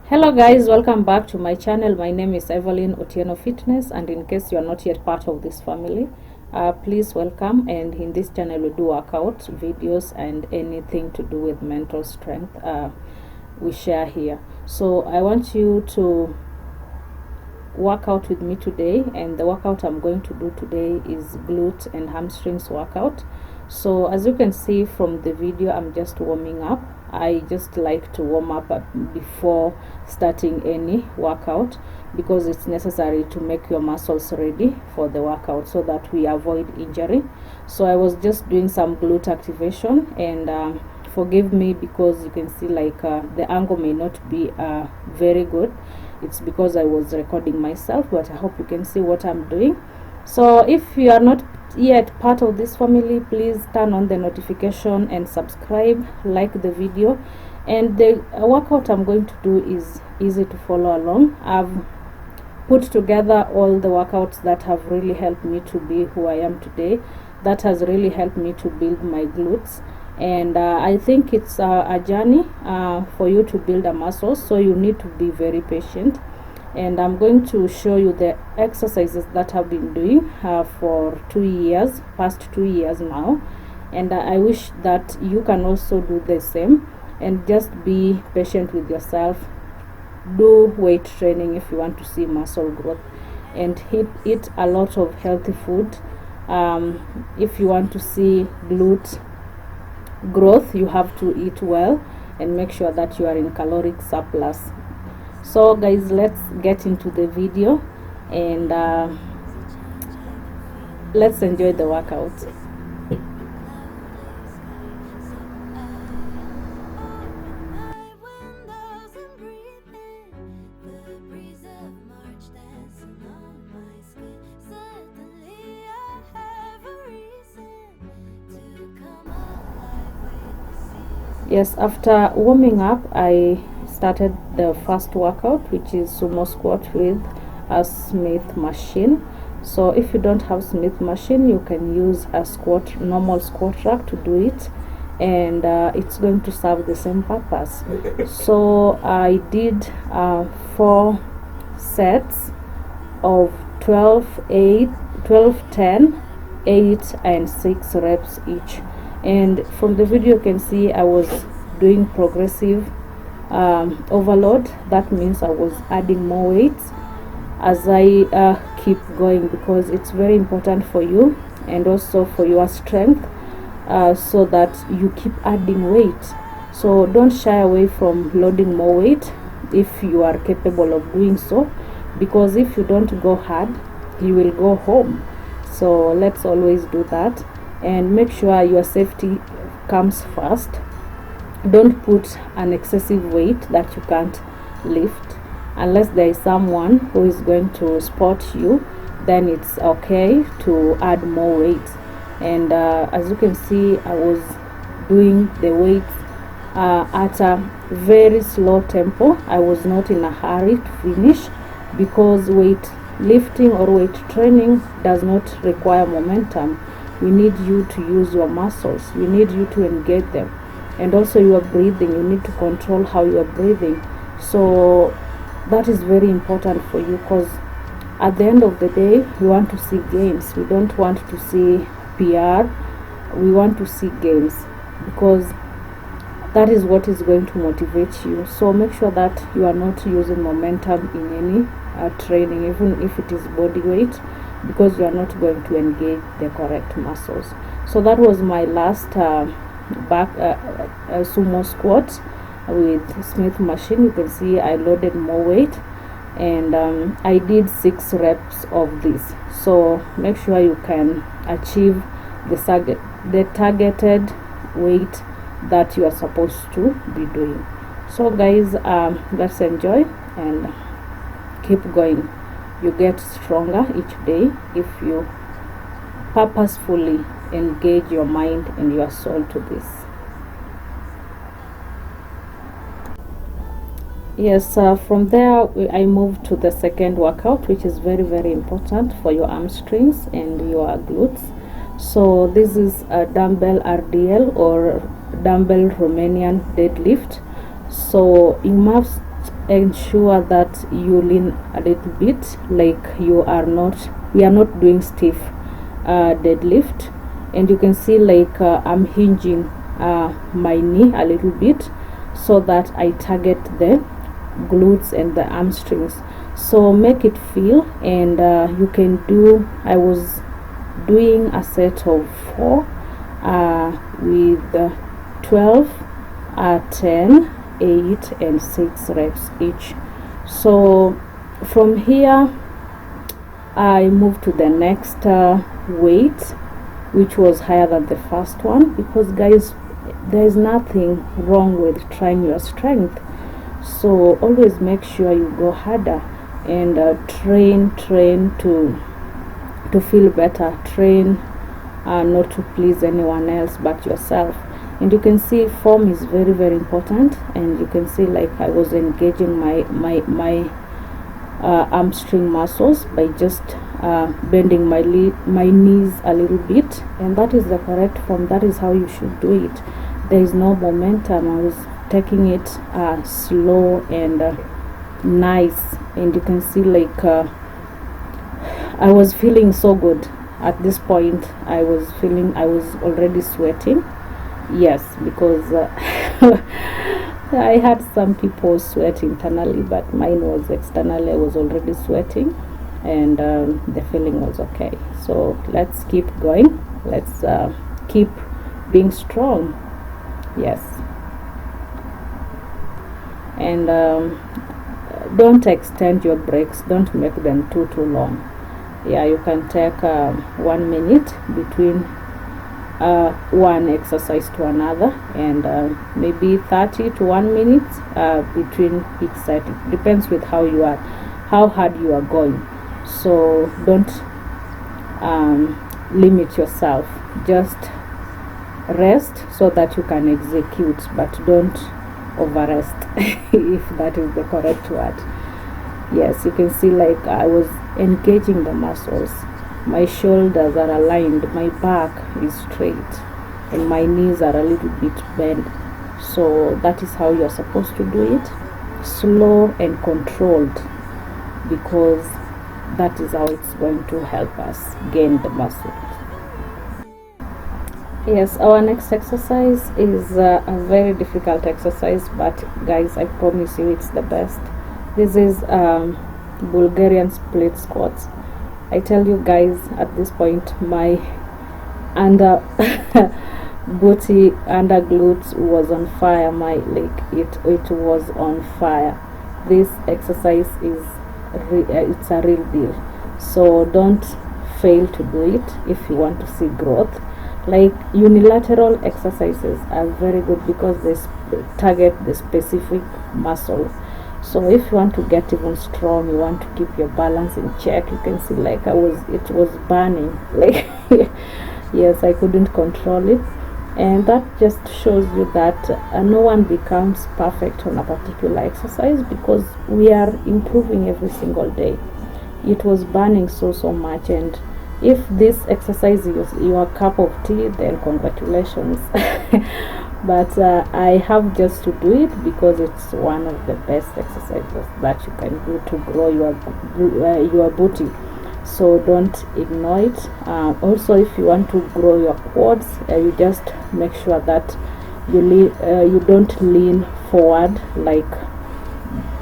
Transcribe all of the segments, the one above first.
Hello guys, welcome back to my channel. My name is Everline Otieno Fitness, and in case you are not yet part of this family, please welcome. And in this channel we do workout videos and anything to do with mental strength we share here. So I want you to work out with me today, and the workout I'm going to do today is glute and hamstrings workout. So as you can see from the video, I'm just warming up. I just like to warm up before starting any workout because it's necessary to make your muscles ready for the workout so that we avoid injury. So I was just doing some glute activation, and forgive me because you can see like the angle may not be very good. It's because I was recording myself, but I hope you can see what I'm doing. So if you are not yet part of this family, please turn on the notification and subscribe, like the video. And the workout I'm going to do is easy to follow along. I've put together all the workouts that have really helped me to be who I am today, that has really helped me to build my glutes. And I think it's a journey for you to build a muscle, so you need to be very patient. And I'm going to show you the exercises that I've been doing for past 2 years now, and I wish that you can also do the same. And just be patient with yourself. Do weight training if you want to see muscle growth, and eat a lot of healthy food. If you want to see glute growth, you have to eat well and make sure that you are in caloric surplus. So guys, let's get into the video and let's enjoy the workout. Yes, after warming up, I started the first workout, which is Sumo Squat with a Smith machine. So if you don't have Smith machine, you can use a normal squat rack to do it, and it's going to serve the same purpose. So I did 4 sets of 12, 10, 8 and 6 reps each. And from the video you can see I was doing progressive overload. That means I was adding more weights as I keep going, because it's very important for you and also for your strength, so that you keep adding weight. So don't shy away from loading more weight if you are capable of doing so, because if you don't go hard, you will go home. So let's always do that, and make sure your safety comes first. Don't put an excessive weight that you can't lift unless there is someone who is going to spot you. Then it's okay to add more weight. And as you can see, I was doing the weights at a very slow tempo. I was not in a hurry to finish, because weight lifting or weight training does not require momentum. We need you to use your muscles, we need you to engage them, and also your breathing. You need to control how you are breathing. So that is very important for you, because at the end of the day we want to see gains. We don't want to see PR, we want to see gains, because that is what is going to motivate you. So make sure that you are not using momentum in any training, even if it is body weight, because you are not going to engage the correct muscles. So that was my last back Sumo Squat with Smith machine. You can see I loaded more weight, and I did 6 reps of this. So make sure you can achieve the targeted weight that you are supposed to be doing. So guys, let's enjoy and keep going. You get stronger each day if you purposefully engage your mind and your soul to this. Yes, from there I moved to the second workout, which is very, very important for your hamstrings and your glutes. So this is a dumbbell RDL, or dumbbell Romanian deadlift. So you must ensure that you lean a little bit, like we are not doing stiff deadlift. And you can see like I'm hinging my knee a little bit so that I target the glutes and the hamstrings. So make it feel, and you can do, I was doing a set of 4 with 12, 10, 8 and 6 reps each. So from here I moved to the next weight, which was higher than the first one, because guys, there is nothing wrong with trying your strength. So always make sure you go harder and train to feel better, train not to please anyone else but yourself. And you can see form is very, very important. And you can see like I was engaging my hamstring muscles by just bending my knees a little bit, and that is the correct form. That is how you should do it. There is no momentum. I was taking it slow and nice, and you can see like I was feeling so good at this point. I was already sweating. Yes, because I had some people sweat internally, but mine was externally. I was already sweating, and the feeling was okay. So let's keep going. Let's keep being strong. Yes. And don't extend your breaks. Don't make them too long. Yeah, you can take 1 minute between one exercise to another, and maybe 30 to 1 minute between each set. It depends with how hard you are going. So don't limit yourself. Just rest so that you can execute, but don't overrest if that is the correct word. Yes, you can see like I was engaging the muscles. My shoulders are aligned, my back is straight, and my knees are a little bit bent. So that is how you're supposed to do it, slow and controlled, because that is how it's going to help us gain the muscle. Yes, our next exercise is a very difficult exercise, but guys, I promise you it's the best. This is Bulgarian split squats. I tell you guys, at this point my under booty, under glutes was on fire. My leg, it was on fire. This exercise is it's a real deal. So don't fail to do it if you want to see growth. Like unilateral exercises are very good because they target the specific muscle. So if you want to get even strong, you want to keep your balance in check, you can see like it was burning, like yes, I couldn't control it. And that just shows you that no one becomes perfect on a particular exercise, because we are improving every single day. It was burning so much, and if this exercise is your cup of tea, then congratulations. But I have just to do it because it's one of the best exercises that you can do to grow your booty. So don't ignore it. Also, if you want to grow your quads, you just make sure that you don't lean forward like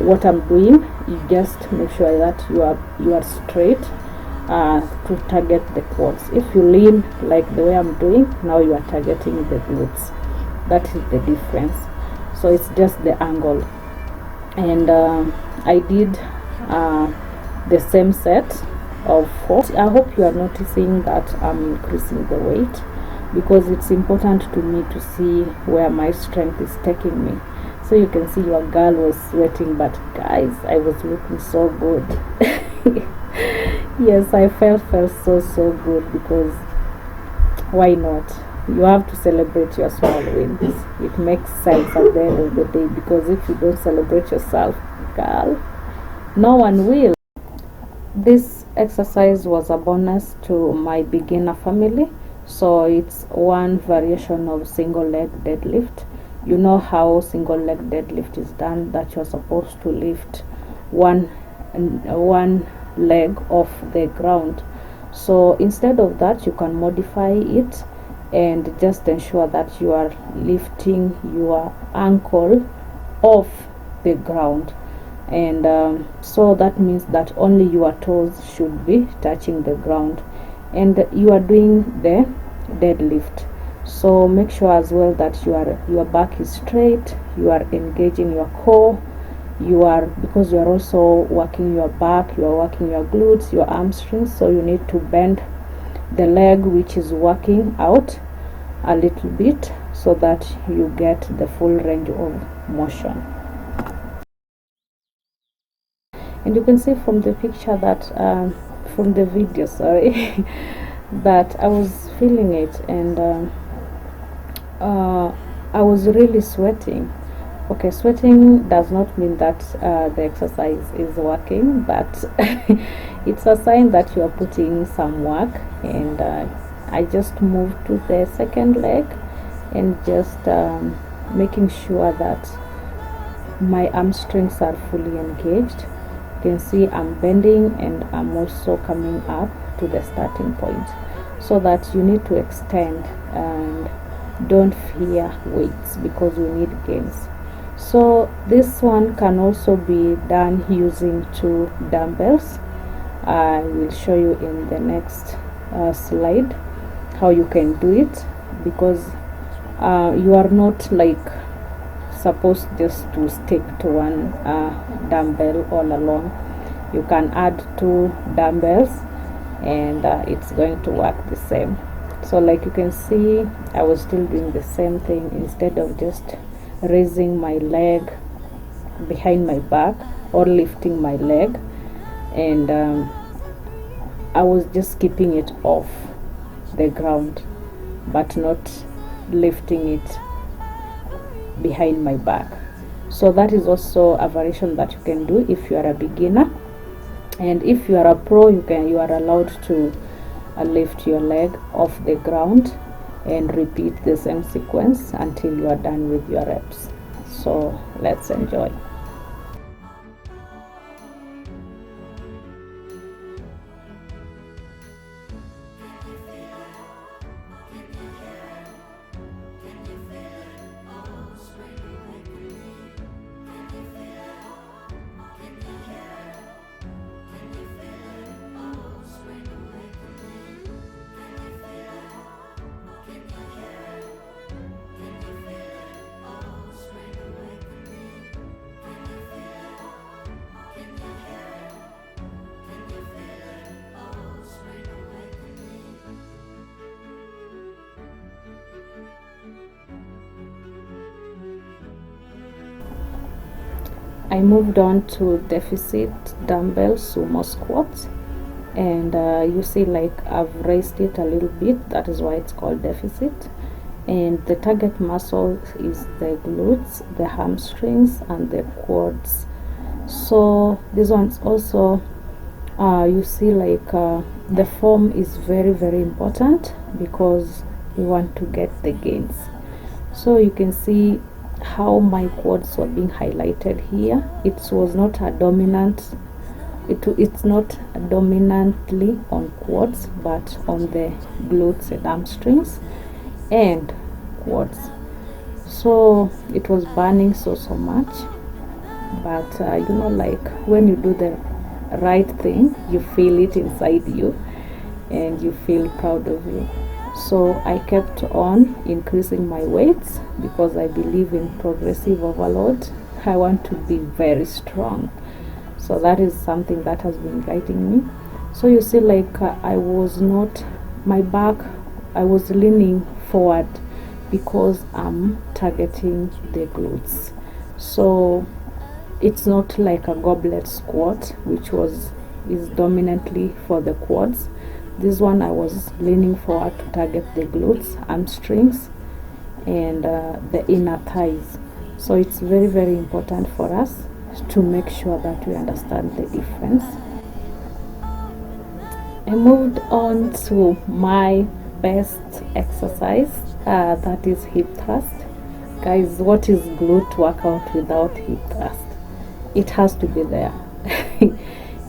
what I'm doing. You just make sure that you are straight to target the quads. If you lean like the way I'm doing now, you are targeting the glutes. That is the difference. So it's just the angle. And I did the same set of 4. I hope you are noticing that I'm increasing the weight, because it's important to me to see where my strength is taking me. So you can see your girl was sweating, but guys, I was looking so good. Yes, I felt so good, because why not? You have to celebrate your small wins. It makes sense at the end of the day, because if you don't celebrate yourself, girl, no one will. This exercise was a bonus to my beginner family. So it's one variation of single leg deadlift, you know how single leg deadlift is done, that you're supposed to lift one leg off the ground. So instead of that, you can modify it and just ensure that you are lifting your ankle off the ground, and so that means that only your toes should be touching the ground, and you are doing the deadlift. So make sure as well that your back is straight, you are engaging your core, because you are also working your back, you are working your glutes, your hamstrings, so you need to bend the leg which is working out a little bit so that you get the full range of motion. And you can see from the picture that from the video, sorry, that I was feeling it, and I was really sweating. Okay, sweating does not mean that the exercise is working, but it's a sign that you are putting some work. And I just moved to the second leg and just making sure that my hamstrings are fully engaged. You can see I'm bending and I'm also coming up to the starting point, so that you need to extend and don't fear weights, because we need gains. So this one can also be done using 2 dumbbells. I will show you in the next slide how you can do it, because you are not like supposed just to stick to one dumbbell all along. You can add 2 dumbbells and it's going to work the same. So like you can see, I was still doing the same thing. Instead of just raising my leg behind my back or lifting my leg, and I was just keeping it off the ground but not lifting it behind my back. So that is also a variation that you can do if you are a beginner, and if you are a pro, you are allowed to lift your leg off the ground and repeat the same sequence until you are done with your reps. So let's enjoy. I moved on to deficit dumbbell sumo squats, and you see, like, I've raised it a little bit. That is why it's called deficit. And the target muscle is the glutes, the hamstrings, and the quads. So this one's also you see, like, the form is very, very important because we want to get the gains. So you can see how my quads were being highlighted here. It was not a dominant, it's not dominantly on quads, but on the glutes and hamstrings and quads. So it was burning so much, but you know, like, when you do the right thing, you feel it inside you and you feel proud of you. So I kept on increasing my weights because I believe in progressive overload. I want to be very strong. So that is something that has been guiding me. So you see, like, I was not, my back, I was leaning forward because I'm targeting the glutes. So it's not like a goblet squat, which is dominantly for the quads. This one I was leaning forward to target the glutes, hamstrings, and the inner thighs. So it's very, very important for us to make sure that we understand the difference. I moved on to my best exercise, that is hip thrust. You Guys, what is glute workout without hip thrust? It has to be there.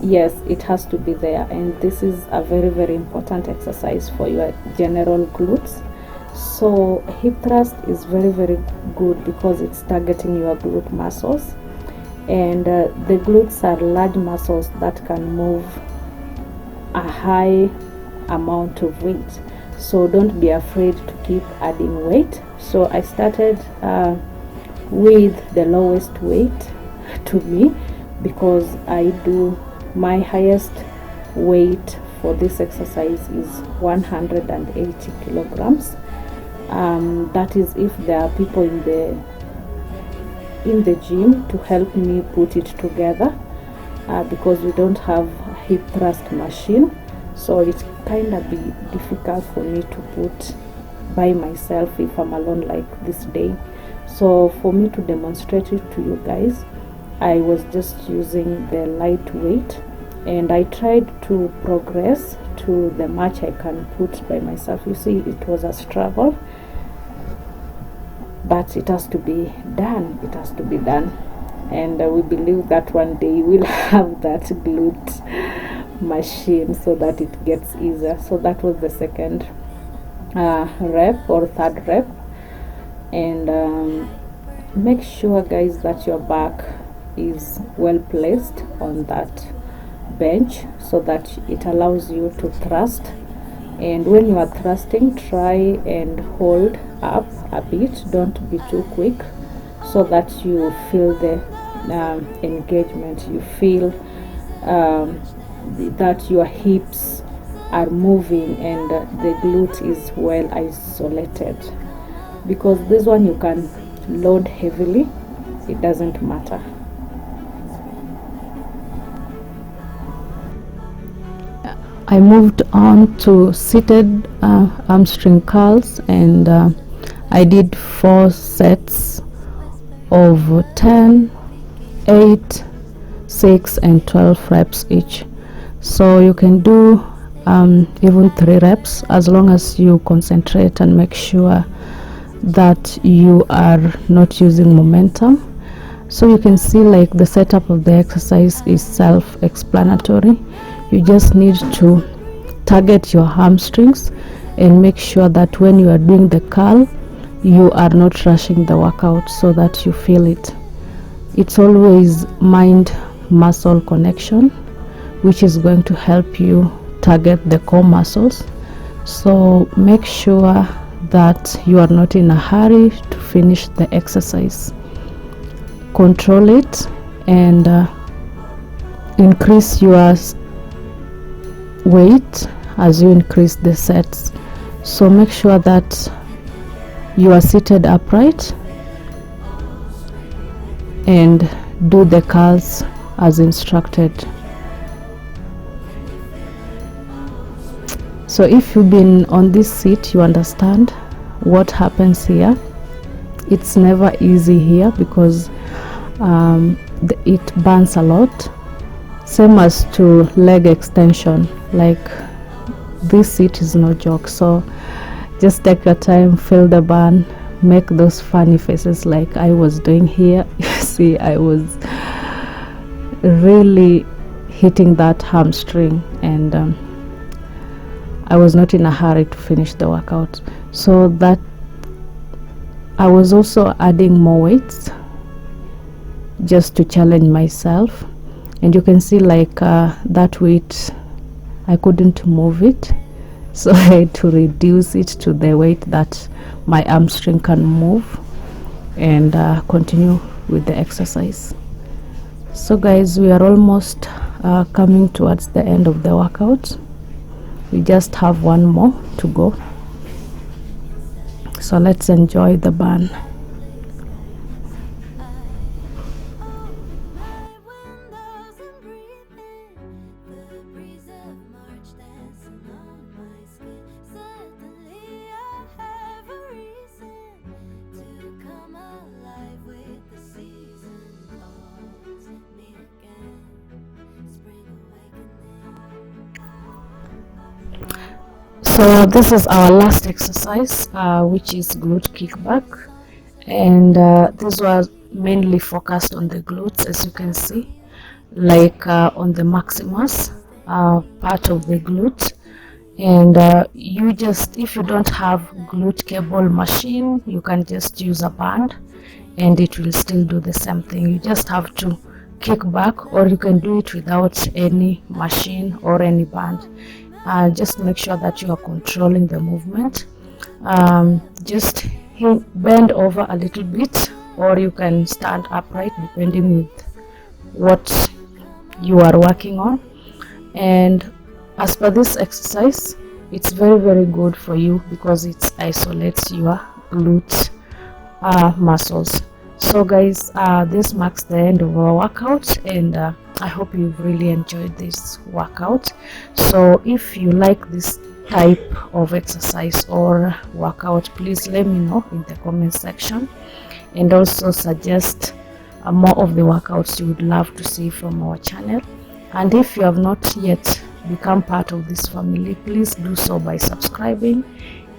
Yes, it has to be there, and this is a very, very important exercise for your general glutes. So hip thrust is very, very good because it's targeting your glute muscles, and the glutes are large muscles that can move a high amount of weight. So don't be afraid to keep adding weight. So I started with the lowest weight to me, because I do, my highest weight for this exercise is 180 kilograms. That is if there are people in the gym to help me put it together, because we don't have hip thrust machine, so it's kind of be difficult for me to put by myself if I'm alone like this day. So for me to demonstrate it to you guys, I was just using the lightweight, and I tried to progress to the much I can put by myself. You see, it was a struggle, but it has to be done. It has to be done, and we believe that one day we'll have that glute machine so that it gets easier. So that was the second rep or third rep, and make sure, guys, that your back is well placed on that bench so that it allows you to thrust. And when you are thrusting, try and hold up a bit, don't be too quick, so that you feel the engagement, you feel that your hips are moving and the glute is well isolated. Because this one you can load heavily, it doesn't matter. I moved on to seated hamstring curls, and I did 4 sets of 10, 8, 6 and 12 reps each. So you can do even 3 reps, as long as you concentrate and make sure that you are not using momentum. So you can see, like, the setup of the exercise is self-explanatory. You just need to target your hamstrings and make sure that when you are doing the curl, you are not rushing the workout, so that you feel it. It's always mind muscle connection, which is going to help you target the core muscles. So make sure that you are not in a hurry to finish the exercise. Control it and increase your weight as you increase the sets. So make sure that you are seated upright and do the curls as instructed. So if you've been on this seat, you understand what happens here. It's never easy here because it burns a lot. Same as to leg extension, like this seat is no joke. So just take your time, feel the burn, make those funny faces like I was doing here. You see, I was really hitting that hamstring, and I was not in a hurry to finish the workout. So that I was also adding more weights just to challenge myself. And you can see, like, that weight, I couldn't move it, so I had to reduce it to the weight that my hamstring can move, and continue with the exercise. So guys, we are almost coming towards the end of the workout. We just have one more to go, so let's enjoy the burn. So this is our last exercise, which is glute kickback, and this was mainly focused on the glutes, as you can see, like on the maximus part of the glute. And you just, if you don't have glute cable machine, you can just use a band and it will still do the same thing. You just have to kick back, or you can do it without any machine or any band. Just make sure that you are controlling the movement. Just bend over a little bit, or you can stand upright depending with what you are working on. And as per this exercise, it's very good for you because it isolates your glute muscles. So guys, this marks the end of our workout, and I hope you've really enjoyed this workout. So if you like this type of exercise or workout, please let me know in the comment section, and also suggest more of the workouts you would love to see from our channel. And if you have not yet become part of this family, please do so by subscribing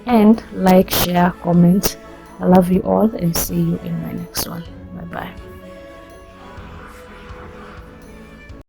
and like, share, comment. I love you all and see you in my next one. Bye bye.